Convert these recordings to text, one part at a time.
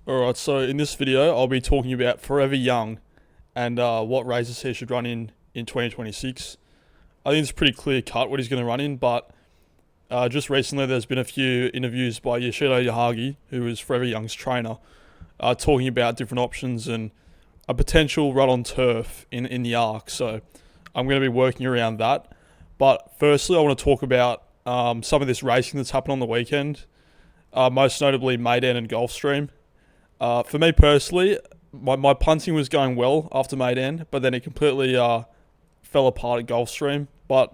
Alright, so in this video, I'll be talking about Forever Young and what races he should run in 2026. I think it's pretty clear cut what he's going to run in, but just recently there's been a few interviews by Yoshiro Yahagi, who is Forever Young's trainer, talking about different options and a potential run on turf in the Arc. So I'm going to be working around that. But firstly, I want to talk about some of this racing that's happened on the weekend, most notably Meydan and Gulfstream. For me personally, my punting was going well after Meydan, but then it completely fell apart at Gulfstream. But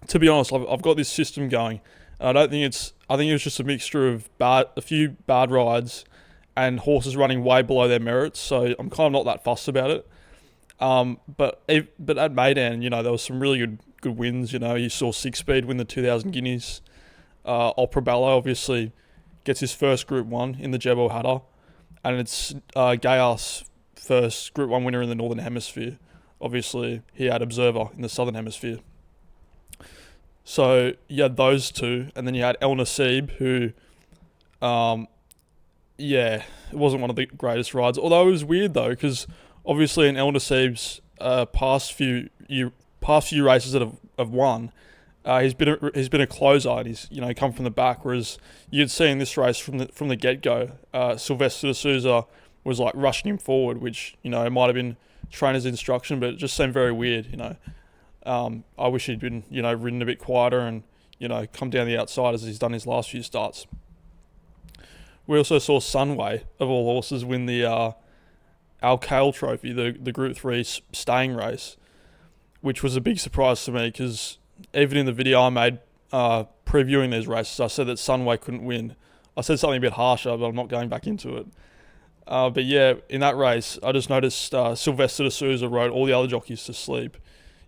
to be honest, I've got this system going, and I don't think I think it was just a mixture of a few bad rides and horses running way below their merits. So I'm kind of not that fussed about it. But at Meydan, there was some really good wins. You saw Six Speed win the 2000 Guineas. Oprabella obviously gets his first Group 1 in the Jebel Hatter. And it's Gayar's first Group 1 winner in the Northern Hemisphere. Obviously, he had Observer in the Southern Hemisphere. So you had those two, and then you had El Nasib, who, it wasn't one of the greatest rides. Although it was weird though, because obviously in El Nasib's past few races that have won, he's been a closer, and he's come from the back. Whereas you'd see in this race from the get go, Sylvester de Souza was like rushing him forward, which it might have been trainer's instruction, but it just seemed very weird. I wish he'd been ridden a bit quieter and come down the outside as he's done his last few starts. We also saw Sunway of all horses win the Al Kale Trophy, the Group 3 staying race, which was a big surprise to me because even in the video I made previewing these races, I said that Sunway couldn't win. I said something a bit harsher, but I'm not going back into it. But yeah, in that race, I just noticed Sylvester de Souza rode all the other jockeys to sleep.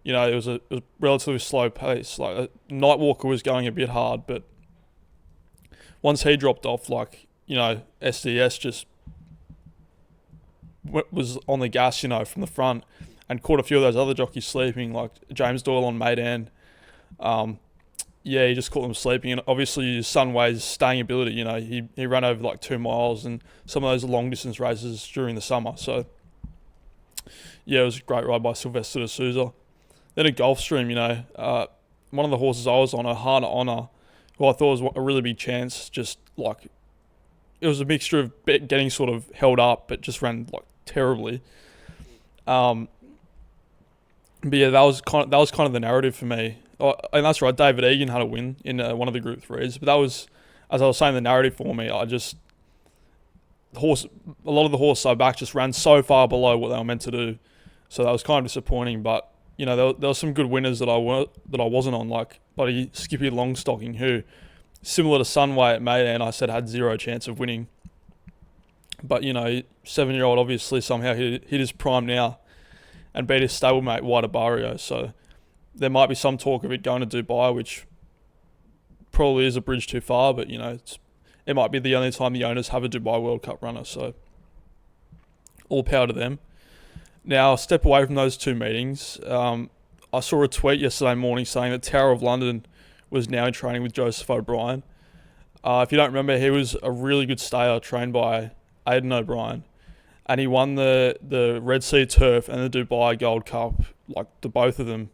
It was a relatively slow pace. Like Nightwalker was going a bit hard, but once he dropped off, SDS just was on the gas, from the front, and caught a few of those other jockeys sleeping, like James Doyle on Meydan. He just caught them sleeping, and obviously Sunway's staying ability, he ran over like 2 miles and some of those long distance races during the summer. So yeah, it was a great ride by Sylvester de Souza. Then at Gulfstream, one of the horses I was on, Ohana Honor, who I thought was a really big chance, just like it was a mixture of getting sort of held up, but just ran like terribly. But yeah, that was kind of the narrative for me. And that's right, David Egan had a win in one of the Group 3s. But that was, as I was saying, the narrative for me. A lot of the horses I backed just ran so far below what they were meant to do. So that was kind of disappointing. But, there were some good winners that I wasn't on, like buddy Skippy Longstocking, who, similar to Sunway at Meydan, I said had zero chance of winning. But, 7-year-old obviously somehow hit his prime now and beat his stablemate, White Barrio. So there might be some talk of it going to Dubai, which probably is a bridge too far, but, it might be the only time the owners have a Dubai World Cup runner. So all power to them. Now, step away from those two meetings. I saw a tweet yesterday morning saying that Tower of London was now in training with Joseph O'Brien. If you don't remember, he was a really good stayer trained by Aidan O'Brien. And he won the Red Sea Turf and the Dubai Gold Cup, like the both of them,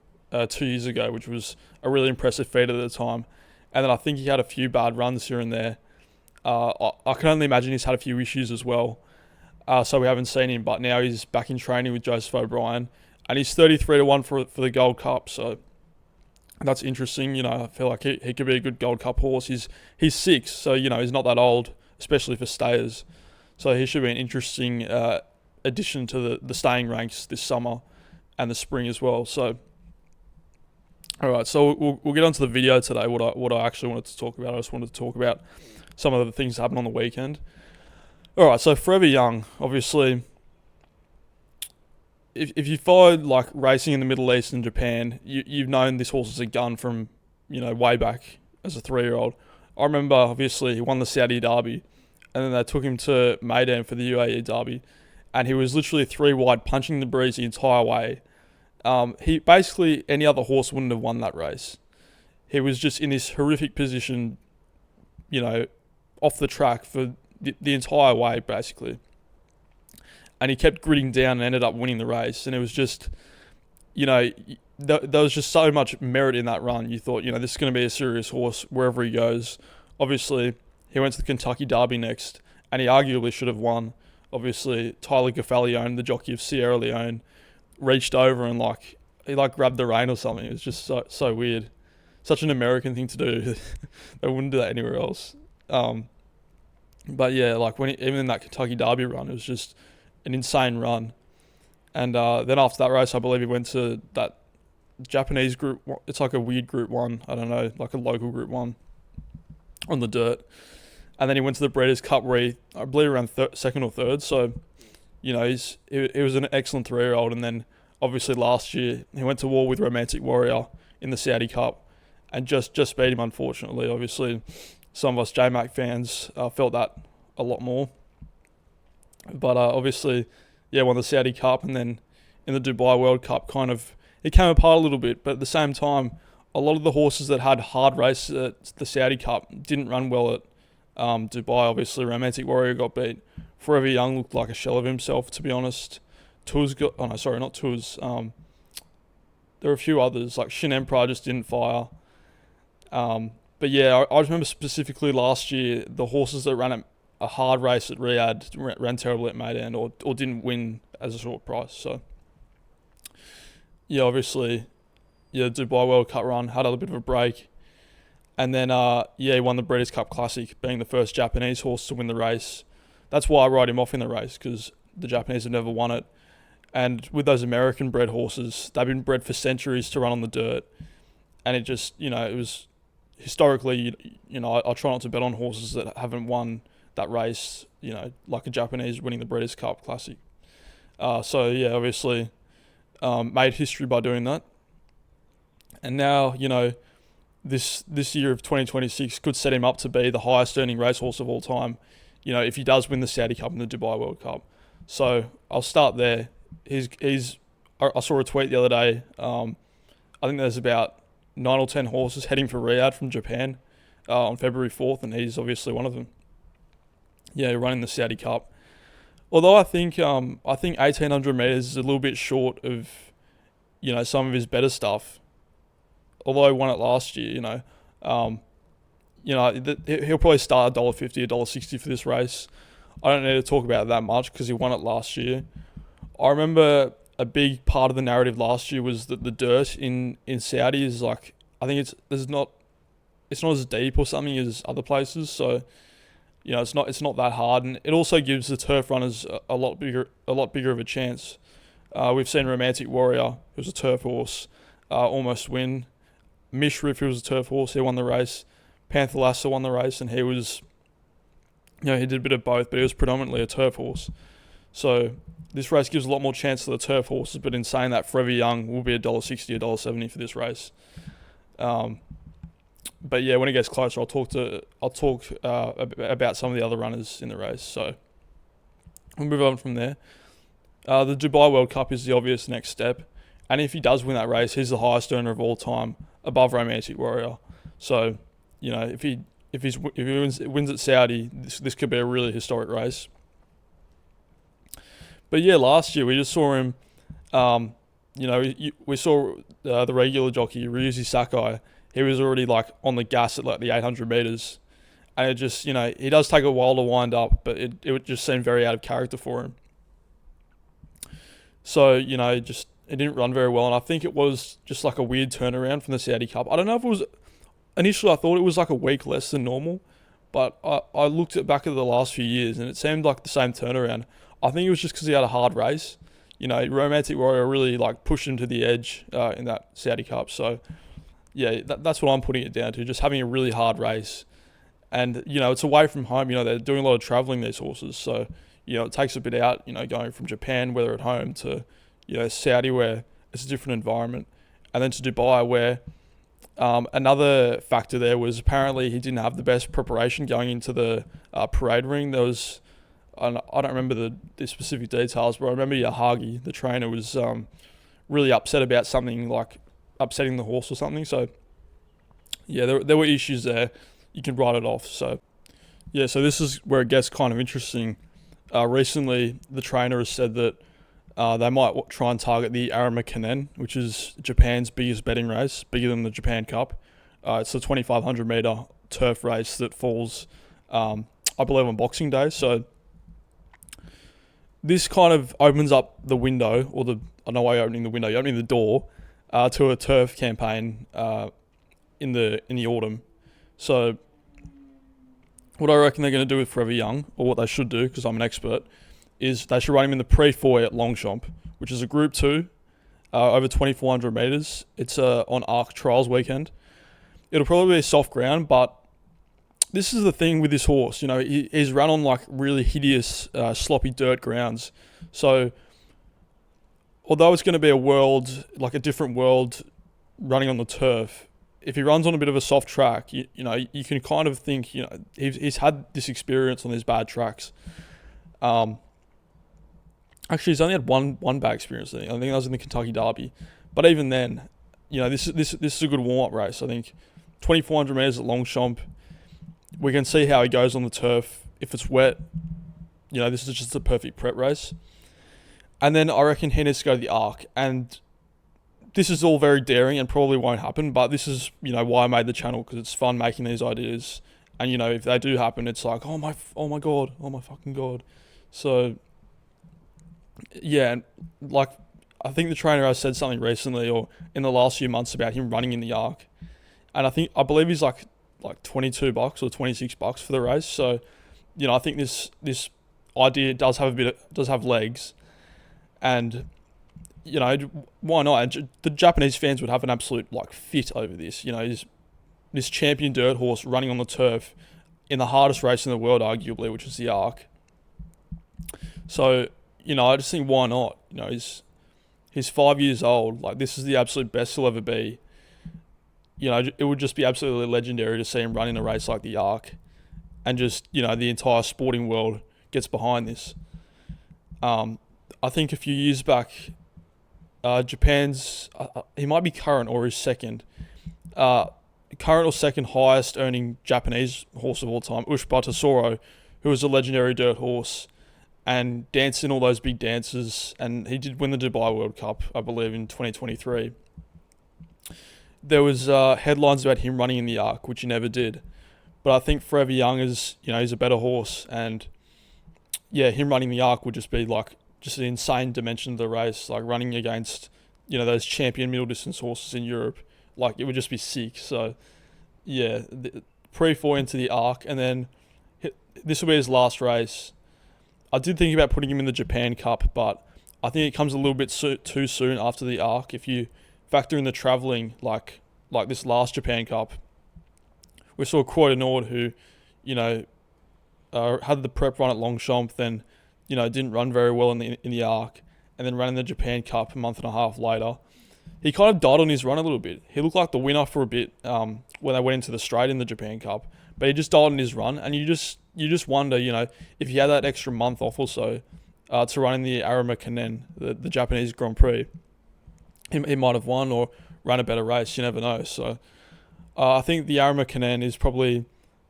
2 years ago, which was a really impressive feat at the time. And then I think he had a few bad runs here and there. I can only imagine he's had a few issues as well. So we haven't seen him, but now he's back in training with Joseph O'Brien. And he's 33-1 for the Gold Cup, so that's interesting. I feel like he could be a good Gold Cup horse. He's 6, so he's not that old, especially for stayers. So he should be an interesting addition to the staying ranks this summer and the spring as well. So, all right, so we'll get onto the video today. What I actually wanted to talk about. I just wanted to talk about some of the things that happened on the weekend. All right, so Forever Young, obviously. If you followed like racing in the Middle East and Japan, you've known this horse is a gun from way back as a 3-year-old. I remember obviously he won the Saudi Derby, and then they took him to Meydan for the UAE Derby, and he was literally 3 wide, punching the breeze the entire way. He basically, any other horse wouldn't have won that race. He was just in this horrific position, off the track for the entire way, basically. And he kept gritting down and ended up winning the race. And it was just, there was just so much merit in that run. You thought, this is going to be a serious horse wherever he goes. Obviously, he went to the Kentucky Derby next, and he arguably should have won. Obviously, Tyler Gaffalione, the jockey of Sierra Leone, reached over and he grabbed the rein or something. It was just so weird. Such an American thing to do. They wouldn't do that anywhere else. But yeah, even in that Kentucky Derby run, it was just an insane run. And then after that race, I believe he went to that Japanese group. It's like a weird group one. I don't know, like a local group one on the dirt. And then he went to the Breeders' Cup where I believe around second or third. So, he was an excellent 3-year-old. And then obviously last year he went to war with Romantic Warrior in the Saudi Cup and just beat him, unfortunately. Obviously, some of us J-Mac fans felt that a lot more. But obviously, won the Saudi Cup, and then in the Dubai World Cup it came apart a little bit. But at the same time, a lot of the horses that had hard races at the Saudi Cup didn't run well at Dubai. Obviously, Romantic Warrior got beat. Forever Young looked like a shell of himself, to be honest. There were a few others, like Shin Emperor just didn't fire. But yeah, I remember specifically last year, the horses that ran a hard race at Riyadh ran terribly at Meydan or didn't win as a short price. So yeah, obviously, Dubai World Cup run, had a bit of a break. And then, he won the Breeders' Cup Classic, being the first Japanese horse to win the race. That's why I write him off in the race, because the Japanese have never won it. And with those American-bred horses, they've been bred for centuries to run on the dirt. And it just, it was historically, I try not to bet on horses that haven't won that race, like a Japanese winning the Breeders' Cup Classic. So, yeah, obviously made history by doing that. And now, this year of 2026 could set him up to be the highest earning racehorse of all time, if he does win the Saudi Cup and the Dubai World Cup. So I'll start there. I saw a tweet the other day. I think there's about 9 or 10 horses heading for Riyadh from Japan on February 4th, and he's obviously one of them. Yeah, running the Saudi Cup. Although I think 1800 meters is a little bit short of, some of his better stuff. Although he won it last year, he'll probably start $1.50, $1.60 for this race. I don't need to talk about it that much because he won it last year. I remember a big part of the narrative last year was that the dirt in Saudi is I think it's not as deep or something as other places. So, it's not that hard, and it also gives the turf runners a lot bigger of a chance. We've seen Romantic Warrior, who was a turf horse, almost win. Mishrif, who was a turf horse, he won the race. Panther Lasser won the race, and he was, he did a bit of both, but he was predominantly a turf horse. So this race gives a lot more chance to the turf horses, but in saying that, Forever Young will be $1.60, $1.70 for this race. But yeah, when it gets closer, I'll talk about some of the other runners in the race. So we'll move on from there. The Dubai World Cup is the obvious next step, and if he does win that race, he's the highest earner of all time, above Romantic Warrior. So, if he wins at Saudi, this could be a really historic race. But yeah, last year we just saw him. We saw the regular jockey Ryuzi Sakai. He was already on the gas at the 800 meters, and it just he does take a while to wind up, but it would just seem very out of character for him. So it didn't run very well, and I think it was just a weird turnaround from the Saudi Cup. I don't know if it was. Initially, I thought it was a week less than normal, but I looked back at the last few years, and it seemed like the same turnaround. I think it was just because he had a hard race. Romantic Warrior really pushed him to the edge in that Saudi Cup. So yeah, that's what I'm putting it down to, just having a really hard race. And it's away from home. They're doing a lot of traveling, these horses. So it takes a bit out. Going from Japan, where they're at home, to Saudi, where it's a different environment, and then to Dubai, where another factor there was apparently he didn't have the best preparation going into the parade ring. There was, I don't remember the specific details, but I remember Yahagi, the trainer, was really upset about something, upsetting the horse or something. So yeah, there were issues there. You can write it off. So Yeah, so this is where it gets kind of interesting. Recently, the trainer has said that they might try and target the Arima Kinen, which is Japan's biggest betting race, bigger than the Japan Cup. It's a 2,500 meter turf race that falls, I believe, on Boxing Day. So this kind of opens up the window, or I don't know why you're opening the window. You're opening the door to a turf campaign in the autumn. So what I reckon they're going to do with Forever Young, or what they should do, because I'm an expert, is they should run him in the pre-4 at Longchamp, which is a Group 2, over 2,400 metres. It's on ARC Trials weekend. It'll probably be soft ground, but this is the thing with this horse. You know, he's run on like really hideous, sloppy dirt grounds. So although it's going to be a different world running on the turf, if he runs on a bit of a soft track, you know, you can kind of think, you know, he's had this experience on these bad tracks. Actually, he's only had one bad experience. I think that was in the Kentucky Derby. But even then, you know, this is a good warm-up race. I think 2,400 metres at Longchamp. We can see how he goes on the turf. If it's wet, you know, this is just a perfect prep race. And then I reckon he needs to go to the ARC. And this is all very daring and probably won't happen, but this is, you know, why I made the channel, because it's fun making these ideas. And, you know, if they do happen, it's like, oh my God, oh my fucking God. So, yeah, and like, I think the trainer has said something recently or in the last few months about him running in the ARC. And I believe he's like $22 or $26 for the race. So, you know, I think this idea does have legs. And, you know, why not? And the Japanese fans would have an absolute like fit over this. You know, this champion dirt horse running on the turf in the hardest race in the world, arguably, which is the ARC. So, you know, I just think, why not? You know, he's 5 years old. Like, this is the absolute best he'll ever be. You know, it would just be absolutely legendary to see him run in a race like the ARC, and just, you know, the entire sporting world gets behind this. I think a few years back, Japan's he might be current or his second or second highest earning Japanese horse of all time, Ushibata Soro, who was a legendary dirt horse and danced in all those big dances, and he did win the Dubai World Cup, I believe, in 2023. There was headlines about him running in the ARC, which he never did. But I think Forever Young is, you know, he's a better horse, and yeah, him running the ARC would just be like just an insane dimension of the race, like running against, you know, those champion middle distance horses in Europe. Like, it would just be sick. So yeah, pre-4 into the ARC, and then this will be his last race. I did think about putting him in the Japan Cup, but I think it comes a little bit too soon after the ARC. If you factor in the travelling, like this last Japan Cup, we saw Croix de Nord, who, you know, had the prep run at Longchamp, then, you know, didn't run very well in the ARC, and then ran in the Japan Cup a month and a half later. He kind of died on his run a little bit. He looked like the winner for a bit when they went into the straight in the Japan Cup, but he just died on his run, and you just wonder, you know, if he had that extra month off or so to run in the Arima Kinen, the Japanese Grand Prix, he might have won or run a better race. You never know. So I think the Arima Kinen is probably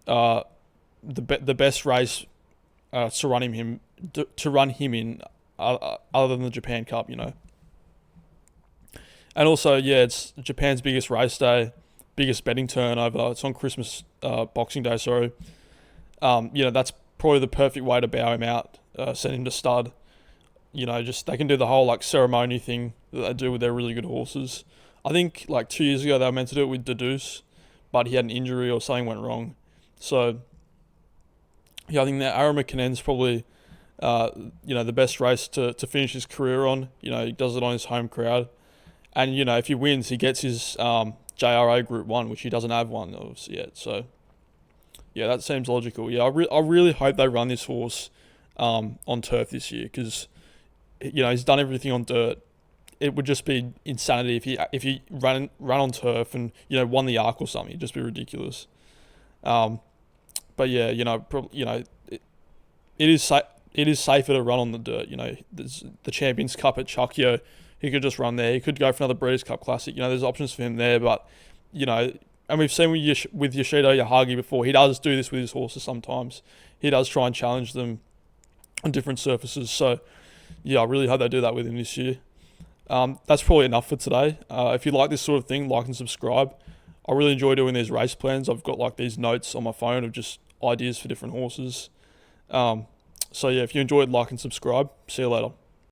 the best race to run him in, other than the Japan Cup, you know. And also, yeah, it's Japan's biggest race day, biggest betting turnover. It's on Christmas, Boxing Day, sorry. You know, that's probably the perfect way to bow him out, send him to stud. You know, just they can do the whole like ceremony thing that they do with their really good horses. I think like 2 years ago they were meant to do it with Deduce, but he had an injury or something went wrong. So yeah, I think that Arima Kinen's probably you know, the best race to finish his career on. You know, he does it on his home crowd, and you know, if he wins, he gets his JRA Group 1, which he doesn't have one of yet. So yeah, that seems logical. Yeah, I really hope they run this horse on turf this year, because, you know, he's done everything on dirt. It would just be insanity if he ran on turf and, you know, won the ARC or something. It'd just be ridiculous. But yeah, you know, it is safer to run on the dirt. You know, there's the Champions Cup at Chukyo. He could just run there. He could go for another Breeders' Cup Classic. You know, there's options for him there. But, you know, and we've seen with Yoshida Yahagi before, he does do this with his horses sometimes. He does try and challenge them on different surfaces. So, yeah, I really hope they do that with him this year. That's probably enough for today. If you like this sort of thing, like and subscribe. I really enjoy doing these race plans. I've got like these notes on my phone of just ideas for different horses. So yeah, if you enjoyed, like and subscribe. See you later.